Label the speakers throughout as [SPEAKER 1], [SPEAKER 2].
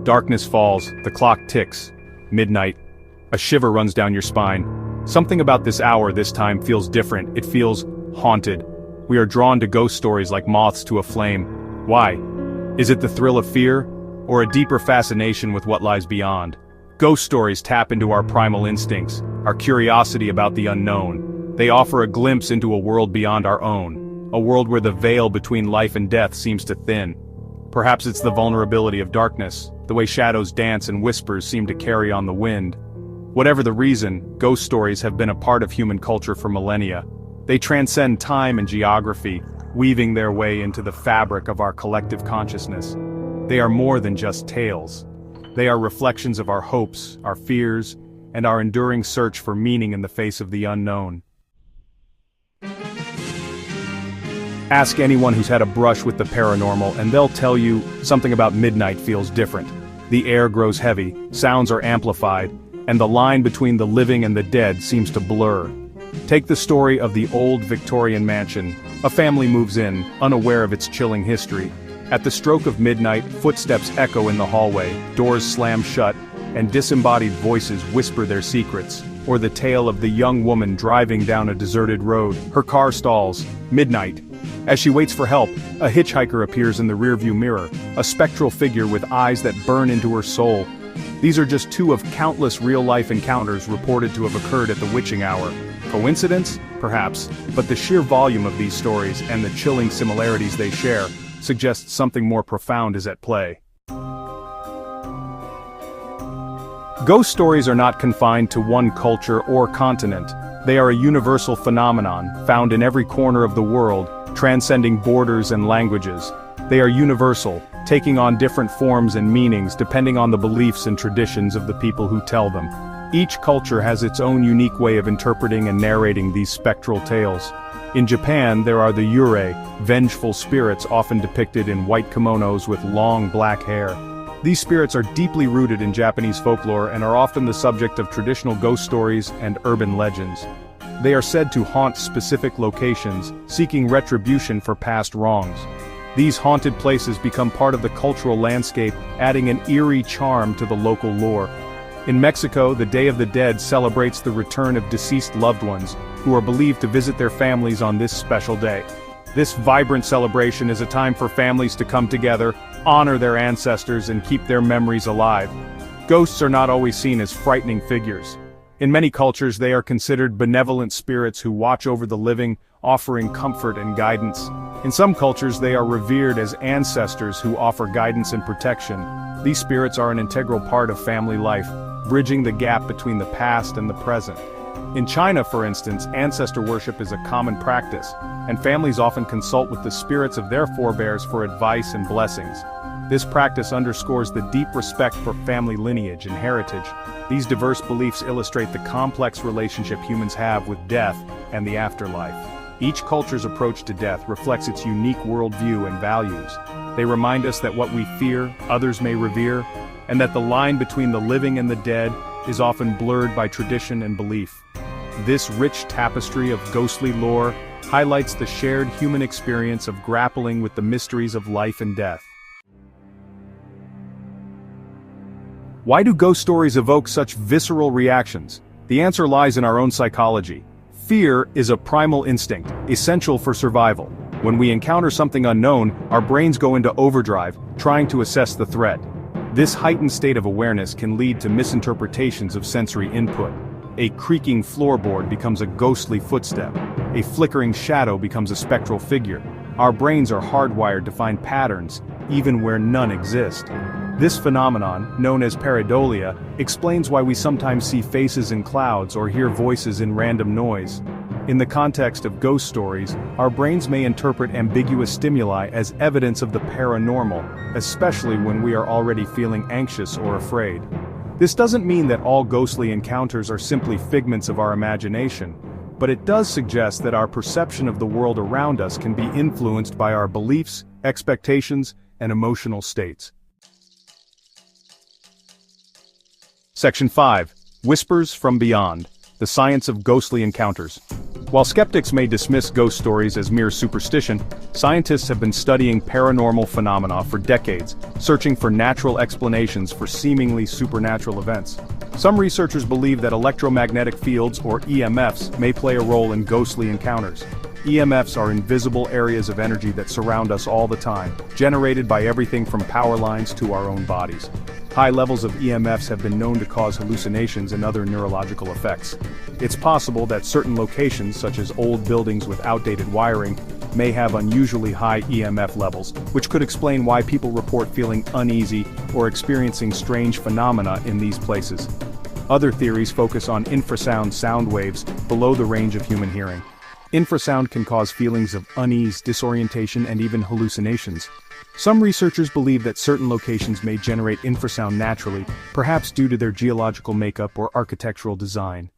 [SPEAKER 1] Darkness falls, the clock ticks. Midnight. A shiver runs down your spine. Something about this hour this time feels different. It feels haunted. We are drawn to ghost stories like moths to a flame. Why? Is it the thrill of fear? Or a deeper fascination with what lies beyond? Ghost stories tap into our primal instincts, our curiosity about the unknown. They offer a glimpse into a world beyond our own, a world where the veil between life and death seems to thin. Perhaps it's the vulnerability of darkness, the way shadows dance and whispers seem to carry on the wind. Whatever the reason, ghost stories have been a part of human culture for millennia. They transcend time and geography, weaving their way into the fabric of our collective consciousness. They are more than just tales. They are reflections of our hopes, our fears, and our enduring search for meaning in the face of the unknown. Ask anyone who's had a brush with the paranormal and they'll tell you something about midnight feels different. The air grows heavy, sounds are amplified, and the line between the living and the dead seems to blur. Take the story of the old Victorian mansion. A family moves in, unaware of its chilling history. At the stroke of midnight, footsteps echo in the hallway, doors slam shut, and disembodied voices whisper their secrets. Or the tale of the young woman driving down a deserted road. Her car stalls. Midnight. As she waits for help, a hitchhiker appears in the rearview mirror, a spectral figure with eyes that burn into her soul. These are just two of countless real-life encounters reported to have occurred at the witching hour. Coincidence? Perhaps, but the sheer volume of these stories and the chilling similarities they share suggests something more profound is at play. Ghost stories are not confined to one culture or continent. They are a universal phenomenon, found in every corner of the world, transcending borders and languages. They are universal, taking on different forms and meanings depending on the beliefs and traditions of the people who tell them. Each culture has its own unique way of interpreting and narrating these spectral tales. In Japan, there are the yurei, vengeful spirits often depicted in white kimonos with long black hair. These spirits are deeply rooted in Japanese folklore and are often the subject of traditional ghost stories and urban legends. They are said to haunt specific locations, seeking retribution for past wrongs. These haunted places become part of the cultural landscape, adding an eerie charm to the local lore. In Mexico, the Day of the Dead celebrates the return of deceased loved ones, who are believed to visit their families on this special day. This vibrant celebration is a time for families to come together, honor their ancestors, and keep their memories alive. Ghosts are not always seen as frightening figures. In many cultures, they are considered benevolent spirits who watch over the living, offering comfort and guidance. In some cultures, they are revered as ancestors who offer guidance and protection. These spirits are an integral part of family life, bridging the gap between the past and the present. In China, for instance, ancestor worship is a common practice, and families often consult with the spirits of their forebears for advice and blessings. This practice underscores the deep respect for family lineage and heritage. These diverse beliefs illustrate the complex relationship humans have with death and the afterlife. Each culture's approach to death reflects its unique worldview and values. They remind us that what we fear, others may revere, and that the line between the living and the dead is often blurred by tradition and belief. This rich tapestry of ghostly lore highlights the shared human experience of grappling with the mysteries of life and death. Why do ghost stories evoke such visceral reactions? The answer lies in our own psychology. Fear is a primal instinct, essential for survival. When we encounter something unknown, our brains go into overdrive, trying to assess the threat. This heightened state of awareness can lead to misinterpretations of sensory input. A creaking floorboard becomes a ghostly footstep. A flickering shadow becomes a spectral figure. Our brains are hardwired to find patterns, even where none exist. This phenomenon, known as pareidolia, explains why we sometimes see faces in clouds or hear voices in random noise. In the context of ghost stories, our brains may interpret ambiguous stimuli as evidence of the paranormal, especially when we are already feeling anxious or afraid. This doesn't mean that all ghostly encounters are simply figments of our imagination, but it does suggest that our perception of the world around us can be influenced by our beliefs, expectations, and emotional states. Section 5. Whispers from Beyond. The Science of Ghostly Encounters. While skeptics may dismiss ghost stories as mere superstition, scientists have been studying paranormal phenomena for decades, searching for natural explanations for seemingly supernatural events. Some researchers believe that electromagnetic fields, or EMFs, may play a role in ghostly encounters. EMFs are invisible areas of energy that surround us all the time, generated by everything from power lines to our own bodies. High levels of EMFs have been known to cause hallucinations and other neurological effects. It's possible that certain locations, such as old buildings with outdated wiring, may have unusually high EMF levels, which could explain why people report feeling uneasy or experiencing strange phenomena in these places. Other theories focus on infrasound sound waves below the range of human hearing. Infrasound can cause feelings of unease, disorientation, and even hallucinations. Some researchers believe that certain locations may generate infrasound naturally, perhaps due to their geological makeup or architectural design.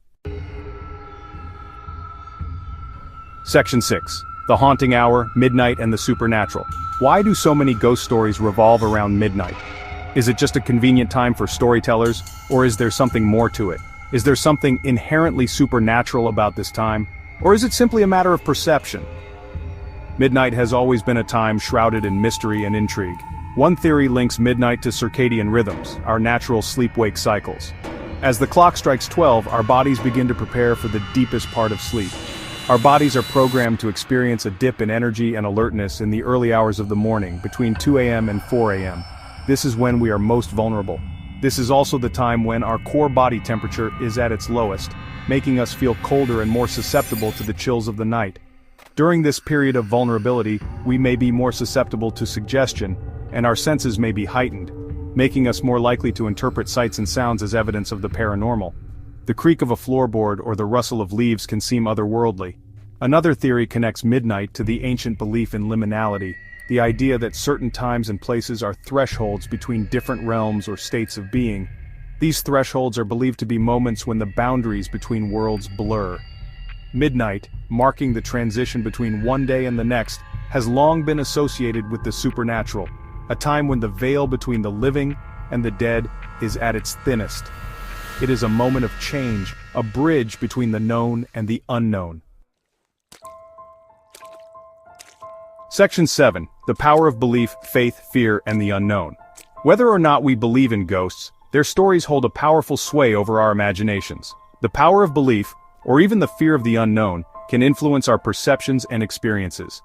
[SPEAKER 1] Section 6. The Haunting Hour, Midnight and the Supernatural. Why do so many ghost stories revolve around midnight? Is it just a convenient time for storytellers, or is there something more to it? Is there something inherently supernatural about this time, or is it simply a matter of perception? Midnight has always been a time shrouded in mystery and intrigue. One theory links midnight to circadian rhythms, our natural sleep-wake cycles. As the clock strikes 12, our bodies begin to prepare for the deepest part of sleep. Our bodies are programmed to experience a dip in energy and alertness in the early hours of the morning, between 2 a.m. and 4 a.m. This is when we are most vulnerable. This is also the time when our core body temperature is at its lowest, making us feel colder and more susceptible to the chills of the night. During this period of vulnerability, we may be more susceptible to suggestion, and our senses may be heightened, making us more likely to interpret sights and sounds as evidence of the paranormal. The creak of a floorboard or the rustle of leaves can seem otherworldly. Another theory connects midnight to the ancient belief in liminality, the idea that certain times and places are thresholds between different realms or states of being. These thresholds are believed to be moments when the boundaries between worlds blur. Midnight, marking the transition between one day and the next, has long been associated with the supernatural, a time when the veil between the living and the dead is at its thinnest. It is a moment of change, a bridge between the known and the unknown. Section 7. The Power of Belief, Faith, Fear, and the Unknown. Whether or not we believe in ghosts, their stories hold a powerful sway over our imaginations. The power of belief, or even the fear of the unknown, can influence our perceptions and experiences.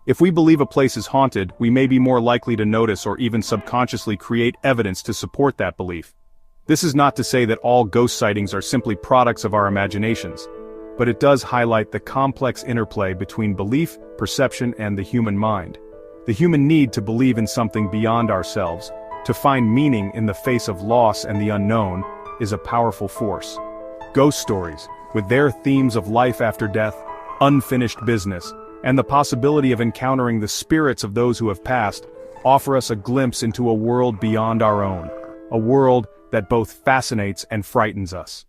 [SPEAKER 1] If we believe a place is haunted, we may be more likely to notice or even subconsciously create evidence to support that belief. This is not to say that all ghost sightings are simply products of our imaginations, but it does highlight the complex interplay between belief, perception, and the human mind. The human need to believe in something beyond ourselves, to find meaning in the face of loss and the unknown, is a powerful force. Ghost stories, with their themes of life after death, unfinished business, and the possibility of encountering the spirits of those who have passed, offer us a glimpse into a world beyond our own, a world that both fascinates and frightens us.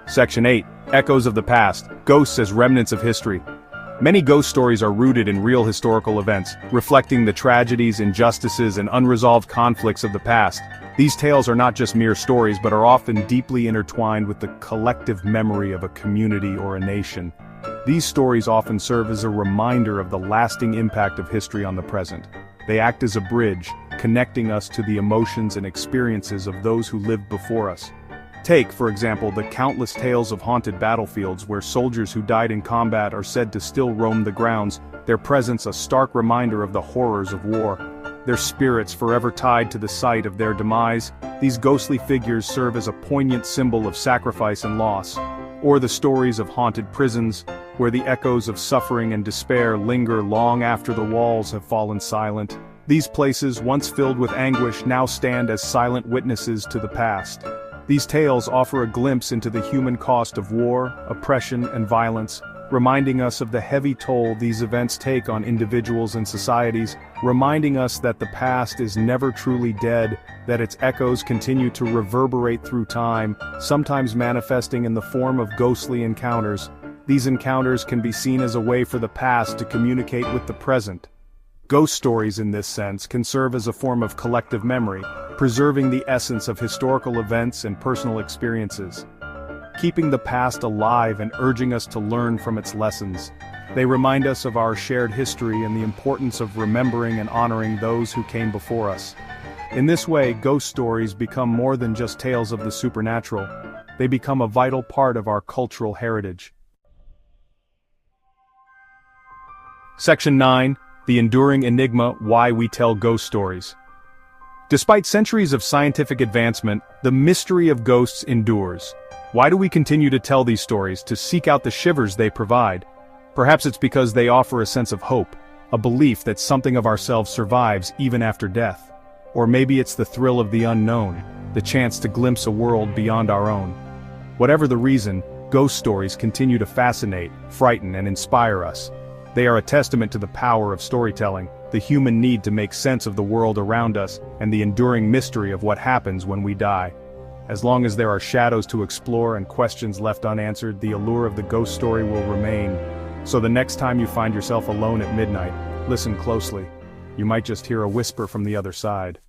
[SPEAKER 1] Section 8. Echoes of the Past, Ghosts as Remnants of History. Many ghost stories are rooted in real historical events, reflecting the tragedies, injustices, and unresolved conflicts of the past. These tales are not just mere stories but are often deeply intertwined with the collective memory of a community or a nation. These stories often serve as a reminder of the lasting impact of history on the present. They act as a bridge, connecting us to the emotions and experiences of those who lived before us. Take, for example, the countless tales of haunted battlefields where soldiers who died in combat are said to still roam the grounds, their presence a stark reminder of the horrors of war. Their spirits forever tied to the site of their demise, these ghostly figures serve as a poignant symbol of sacrifice and loss. Or the stories of haunted prisons, where the echoes of suffering and despair linger long after the walls have fallen silent. These places, once filled with anguish, now stand as silent witnesses to the past. These tales offer a glimpse into the human cost of war, oppression, and violence, reminding us of the heavy toll these events take on individuals and societies, reminding us that the past is never truly dead, that its echoes continue to reverberate through time, sometimes manifesting in the form of ghostly encounters. These encounters can be seen as a way for the past to communicate with the present. Ghost stories in this sense can serve as a form of collective memory, preserving the essence of historical events and personal experiences. keeping the past alive and urging us to learn from its lessons. They remind us of our shared history and the importance of remembering and honoring those who came before us. In this way, ghost stories become more than just tales of the supernatural. They become a vital part of our cultural heritage. Section 9. The enduring enigma: why we tell ghost stories. Despite centuries of scientific advancement, the mystery of ghosts endures. Why do we continue to tell these stories, to seek out the shivers they provide? Perhaps it's because they offer a sense of hope, a belief that something of ourselves survives even after death. Or maybe it's the thrill of the unknown, the chance to glimpse a world beyond our own. Whatever the reason, ghost stories continue to fascinate, frighten, and inspire us. They are a testament to the power of storytelling, the human need to make sense of the world around us, and the enduring mystery of what happens when we die. As long as there are shadows to explore and questions left unanswered, the allure of the ghost story will remain. So the next time you find yourself alone at midnight, listen closely. You might just hear a whisper from the other side.